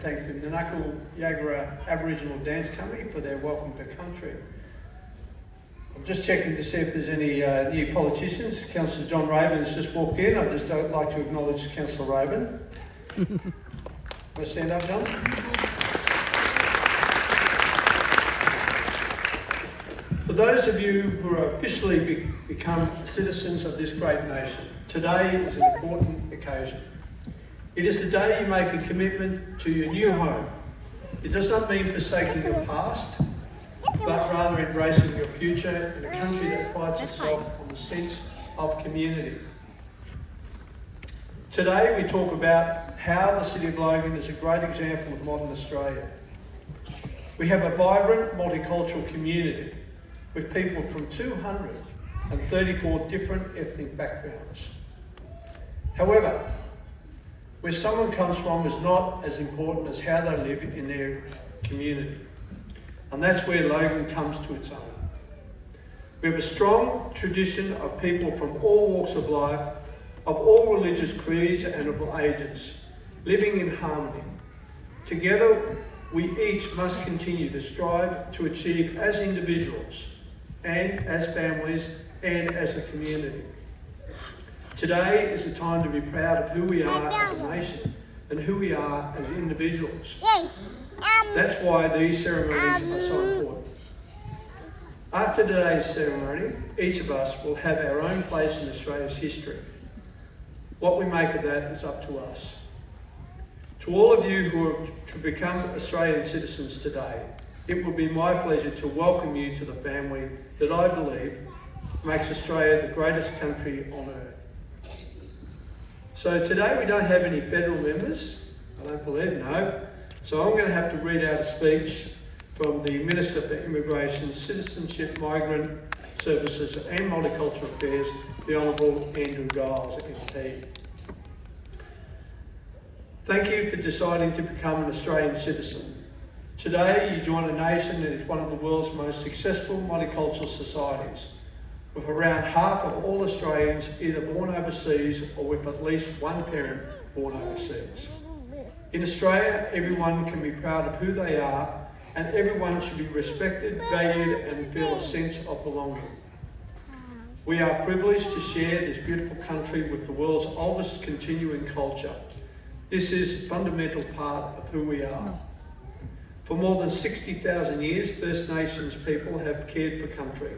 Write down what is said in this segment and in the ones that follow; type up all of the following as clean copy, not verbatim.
thank the Nunukal Yagara Aboriginal Dance Company for their welcome to country. I'm just checking to see if there's any new politicians. Councillor John Raven has just walked in. I'd just like to acknowledge Councillor Raven. Want to stand up, John? For those of you who are officially become citizens of this great nation, today is an important occasion. It is the day you make a commitment to your new home. It does not mean forsaking your past, but rather embracing your future in a country that prides itself on the sense of community. Today we talk about how the City of Logan is a great example of modern Australia. We have a vibrant multicultural community with people from 234 different ethnic backgrounds. However, where someone comes from is not as important as how they live in their community. And that's where Logan comes to its own. We have a strong tradition of people from all walks of life, of all religious creeds and of all ages, living in harmony. Together, we each must continue to strive to achieve as individuals and as families and as a community. Today is a time to be proud of who we are as a nation and who we are as individuals. That's why these ceremonies are so important. After today's ceremony, each of us will have our own place in Australia's history. What we make of that is up to us. To all of you who are to become Australian citizens today, it will be my pleasure to welcome you to the family that I believe makes Australia the greatest country on earth. So today we don't have any federal members, I don't believe, no. So I'm going to have to read out a speech from the Minister for Immigration, Citizenship, Migrant Services and Multicultural Affairs, the Honourable Andrew Giles, MP. Thank you for deciding to become an Australian citizen. Today you join a nation that is one of the world's most successful multicultural societies, with around half of all Australians either born overseas or with at least one parent born overseas. In Australia, everyone can be proud of who they are, and everyone should be respected, valued, and feel a sense of belonging. We are privileged to share this beautiful country with the world's oldest continuing culture. This is a fundamental part of who we are. For more than 60,000 years, First Nations people have cared for country.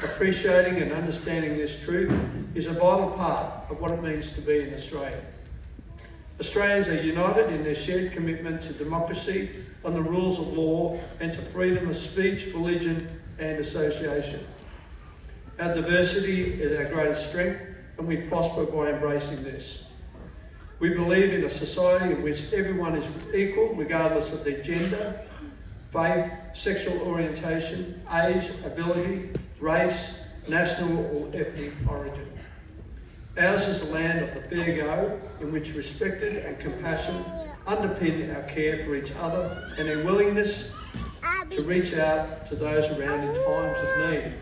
Appreciating and understanding this truth is a vital part of what it means to be in Australia. Australians are united in their shared commitment to democracy, on the rules of law, and to freedom of speech, religion, and association. Our diversity is our greatest strength, and we prosper by embracing this. We believe in a society in which everyone is equal, regardless of their gender, faith, sexual orientation, age, ability, race, national or ethnic origin. Ours is a land of the fair go, in which respect and compassion underpin our care for each other and our willingness to reach out to those around in times of need.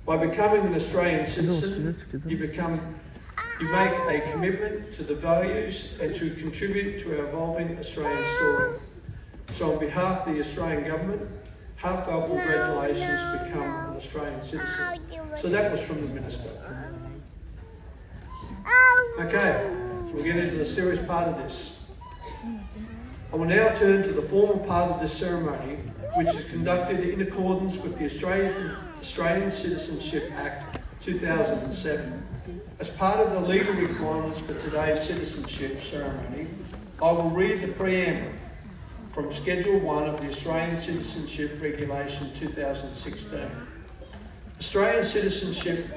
By becoming an Australian citizen, you make a commitment to the values and to contribute to our evolving Australian story. So on behalf of the Australian Government, heartfelt congratulations to become an Australian citizen. So that was from the Minister. Okay, we'll get into the serious part of this. I will now turn to the formal part of this ceremony, which is conducted in accordance with the Australian Citizenship Act 2007. As part of the legal requirements for today's citizenship ceremony, I will read the preamble from Schedule 1 of the Australian Citizenship Regulation 2016. Australian citizenship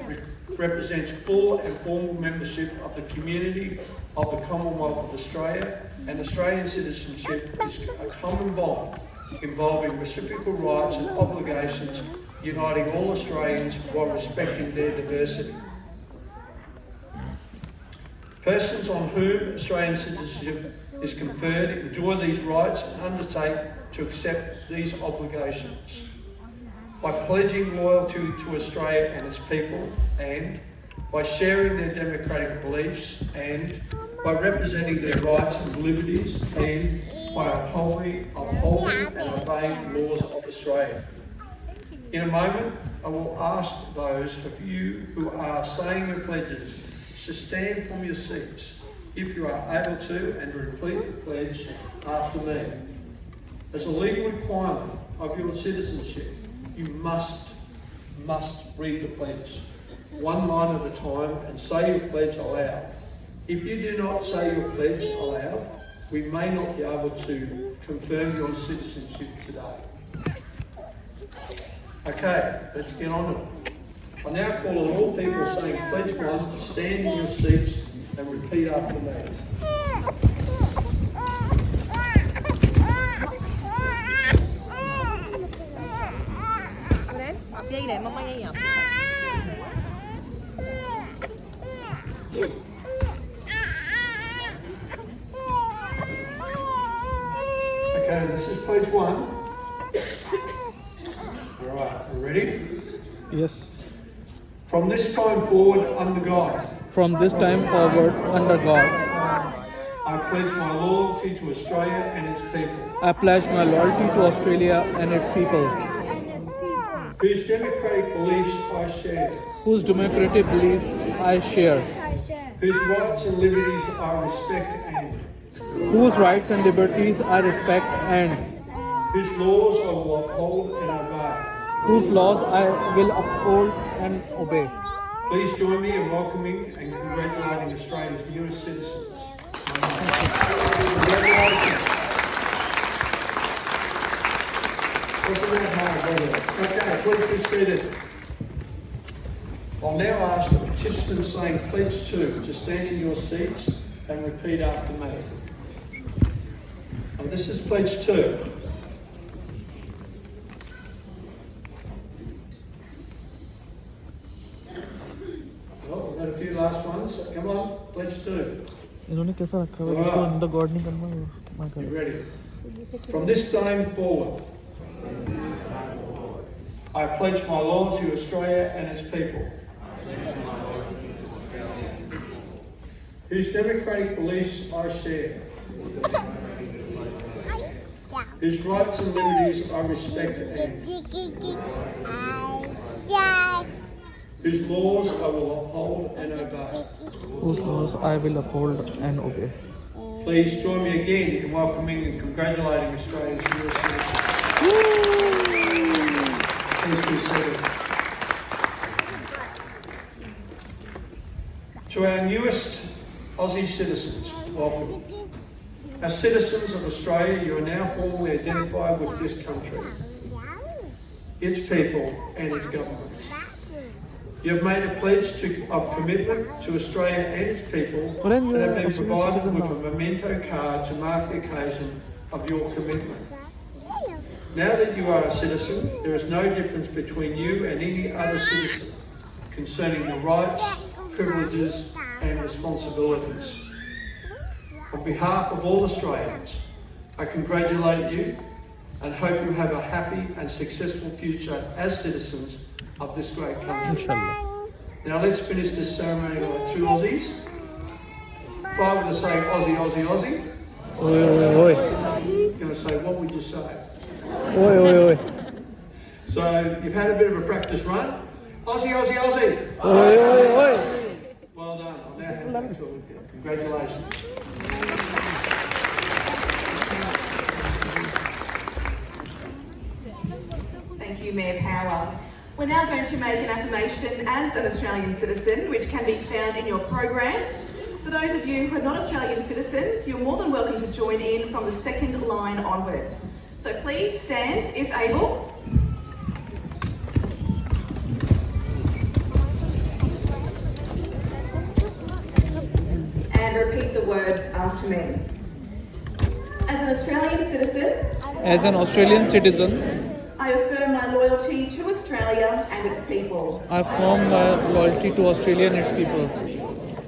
represents full and formal membership of the community of the Commonwealth of Australia, and Australian citizenship is a common bond involving reciprocal rights and obligations uniting all Australians while respecting their diversity. Persons on whom Australian citizenship is conferred enjoy these rights and undertake to accept these obligations. By pledging loyalty to Australia and its people, and by sharing their democratic beliefs and by representing their rights and liberties and by upholding and obeying the laws of Australia. In a moment, I will ask those of you who are saying your pledges to stand from your seats, if you are able to, and repeat the pledge after me. As a legal requirement of your citizenship, you must read the pledge, one line at a time, and say your pledge aloud. If you do not say your pledge aloud, we may not be able to confirm your citizenship today. Okay, let's get on it. I now call on all people saying pledge one to stand in your seats and repeat after me. Dây để mama nghe nhầm. Okay, this is page one. All right, you ready? Yes. From this time forward, under God, From this time forward, under God, I pledge my loyalty to Australia and its people, I pledge my loyalty to Australia and its people, whose democratic beliefs I share, whose democratic beliefs I share, whose rights and liberties I respect and whose rights and liberties I respect, and whose laws I will uphold and obey. whose laws I will uphold and obey. Please join me in welcoming and congratulating Australia's newest citizens. Congratulations. Wasn't that hard, was it? Okay, please be seated. I'll now ask the participants saying pledge 2 to stand in your seats and repeat after me. And this is pledge 2. Well, we've got a few last ones. Come on, pledge 2. इन्होंने कैसा रखा हुआ है इसको under God नहीं करना मैं You कर ready? From this time forward, I pledge my loyalty to Australia and its people, whose democratic beliefs I share, whose rights and liberties I respect and whose laws I will uphold and obey. whose laws I will uphold and obey. Please join me again in welcoming and congratulating Australia's newest citizens. Please be seated. To our newest Aussie citizens, welcome. As citizens of Australia, you are now formally identified with this country, its people and its governments. You have made a pledge of commitment to Australia and its people and have been provided with a memento card to mark the occasion of your commitment. Now that you are a citizen, there is no difference between you and any other citizen concerning your rights, privileges and responsibilities. On behalf of all Australians, I congratulate you and hope you have a happy and successful future as citizens of this great country. Inshallah. Now let's finish this ceremony like 2 Aussies. If I were to say Aussie, Aussie, Aussie, Oi, oi, oi. I'm going to say, what would you say? Oi, oi, oi. So you've had a bit of a practice run. Aussie, Aussie, Aussie. Oi, oi, oi. Well done. I'll now hand back to Olivia. Congratulations. Thank you, Mayor Power. We're now going to make an affirmation as an Australian citizen, which can be found in your programs. For those of you who are not Australian citizens, you're more than welcome to join in from the second line onwards. So please stand if able. And repeat the words after me. As an Australian citizen, As an Australian citizen, I affirm my loyalty to Australia and its people, I form my loyalty to Australia and its people,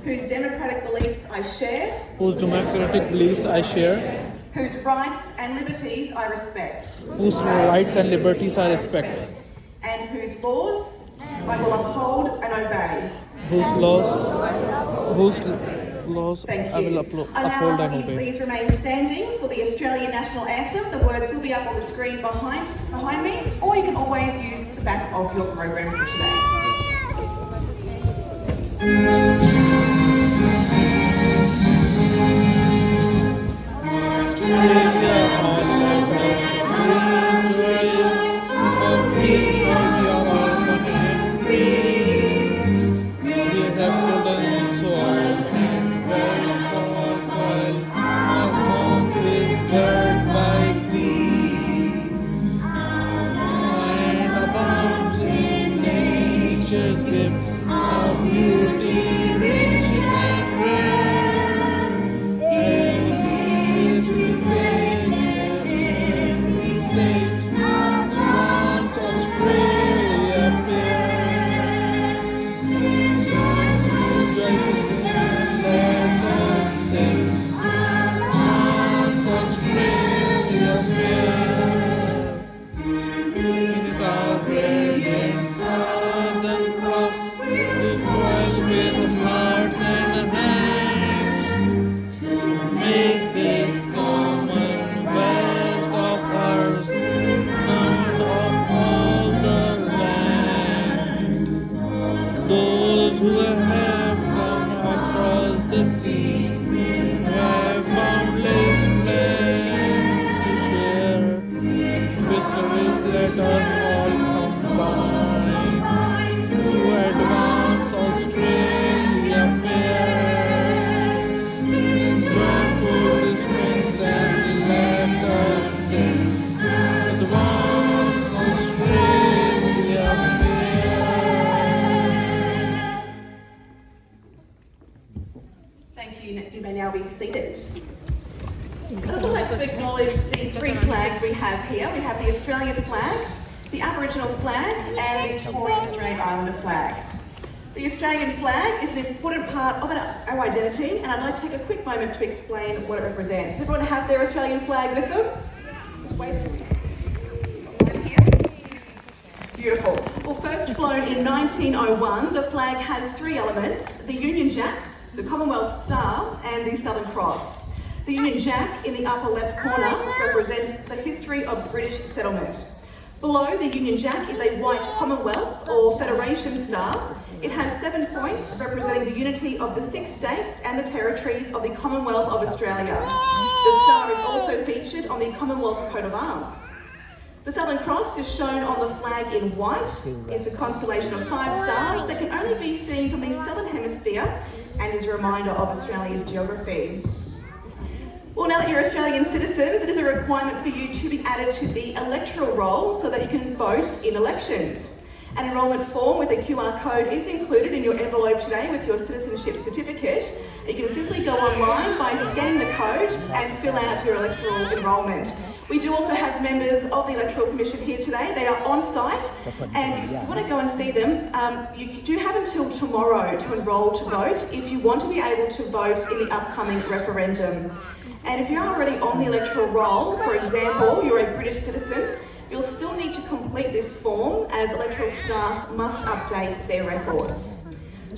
whose democratic beliefs I share, whose democratic beliefs I share, whose rights and liberties I respect, whose rights and liberties I respect, and whose laws I will uphold and obey. whose laws Thank I you. will I now uphold ask and that you obey. please remain standing for the Australian National Anthem. The words will be up on the screen behind me, or you can always use the back of your program for today. Those who have come across the seas have found places to share. With let us all combine to advance Australia fair. Joyful strings and let us sing. Advance Australia fair. Thank you. You may now be seated. I'd also like to acknowledge the three flags we have here. We have the Australian flag, the Aboriginal flag, and the Torres Strait Islander flag. The Australian flag is an important part of our identity, and I'd like to take a quick moment to explain what it represents. Does everyone have their Australian flag with them? Just wait. Right here. Beautiful. Well, first flown in 1901, the flag has three elements: the Union Jack, the Commonwealth Star, and the Southern Cross. The Union Jack in the upper left corner represents the history of British settlement. Below the Union Jack is a white Commonwealth or Federation star. It has 7 points representing the unity of the 6 states and the territories of the Commonwealth of Australia. The star is also featured on the Commonwealth coat of arms. The Southern Cross is shown on the flag in white. It's a constellation of 5 stars that can only be seen from the southern hemisphere and is a reminder of Australia's geography. Well, now that you're Australian citizens, it is a requirement for you to be added to the electoral roll so that you can vote in elections. An enrolment form with a QR code is included in your envelope today with your citizenship certificate. You can simply go online by scanning the code and fill out your electoral enrolment. We do also have members of the Electoral Commission here today. They are on site, and if you want to go and see them, you do have until tomorrow to enrol to vote if you want to be able to vote in the upcoming referendum. And if you are already on the electoral roll, for example, you're a British citizen, you'll still need to complete this form as electoral staff must update their records.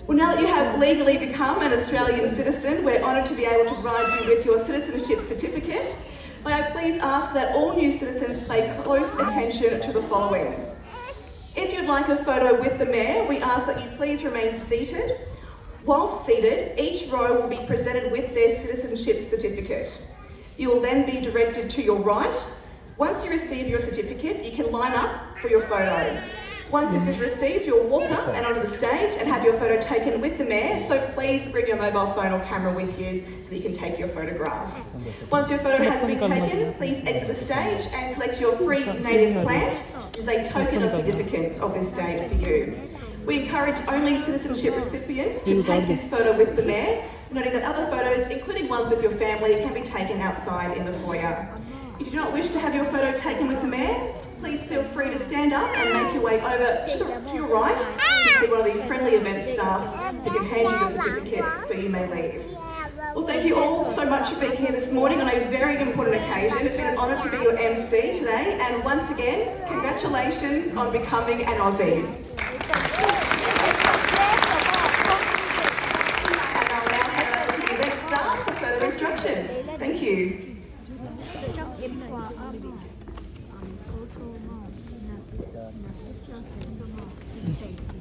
Well, now that you have legally become an Australian citizen, we're honoured to be able to provide you with your citizenship certificate. May I please ask that all new citizens pay close attention to the following. If you'd like a photo with the Mayor, we ask that you please remain seated. Whilst seated, each row will be presented with their citizenship certificate. You will then be directed to your right. Once you receive your certificate, you can line up for your photo. Once this is received, you'll walk up and onto the stage and have your photo taken with the Mayor, so please bring your mobile phone or camera with you so that you can take your photograph. Once your photo has been taken, please exit the stage and collect your free native plant, which is a token of significance of this day for you. We encourage only citizenship recipients to take this photo with the Mayor, noting that other photos, including ones with your family, can be taken outside in the foyer. If you do not wish to have your photo taken with the Mayor, please feel free to stand up and make your way over to your right to see one of the friendly event staff who can hand you your certificate so you may leave. Well, thank you all so much for being here this morning on a very important occasion. It's been an honour to be your MC today, and once again, congratulations on becoming an Aussie. Empower us all. Go to more. Sister, take